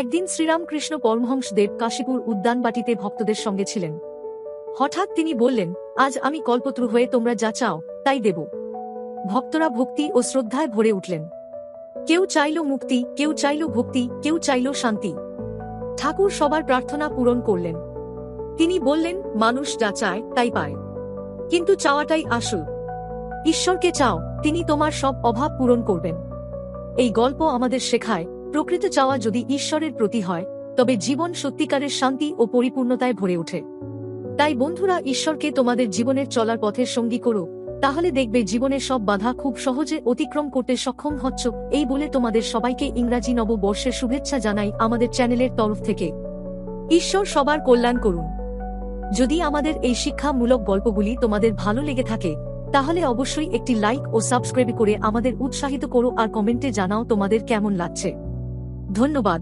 একদিন শ্রীরামকৃষ্ণ পরমহংসদেব কাশীপুর উদ্যানবাটিতে ভক্তদের সঙ্গে ছিলেন। হঠাৎ তিনি বললেন, আজ আমি কল্পতরু হয়ে তোমরা যা চাও তাই দেব। ভক্তরা ভক্তি ও শ্রদ্ধায় ভরে উঠলেন। কেউ চাইল মুক্তি, কেউ চাইল ভক্তি, কেউ চাইল শান্তি। ঠাকুর সবার প্রার্থনা পূরণ করলেন। তিনি বললেন, মানুষ যা চায় তাই পায়, কিন্তু চাওয়াটাই আসল। ঈশ্বরকে চাও, তিনি তোমার সব অভাব পূরণ করবেন। এই গল্প আমাদের শেখায়, প্রকৃত চাওয়া যদি ঈশ্বরের প্রতি হয়, তবে জীবন সত্যিকারের শান্তি ও পরিপূর্ণতায় ভরে ওঠে। তাই বন্ধুরা, ঈশ্বরকে তোমাদের জীবনের চলার পথের সঙ্গী করো, তাহলে দেখবে জীবনের সব বাধা খুব সহজে অতিক্রম করতে সক্ষম হচ্ছ। এই বলে তোমাদের সবাইকে ইংরাজি নববর্ষের শুভেচ্ছা জানাই আমাদের চ্যানেলের তরফ থেকে। ঈশ্বর সবার কল্যাণ করুন। যদি আমাদের এই শিক্ষামূলক গল্পগুলি তোমাদের ভালো লেগে থাকে, তাহলে অবশ্যই একটি লাইক ও সাবস্ক্রাইব করে আমাদের উৎসাহিত করো আর কমেন্টে জানাও তোমাদের কেমন লাগছে। ধন্যবাদ।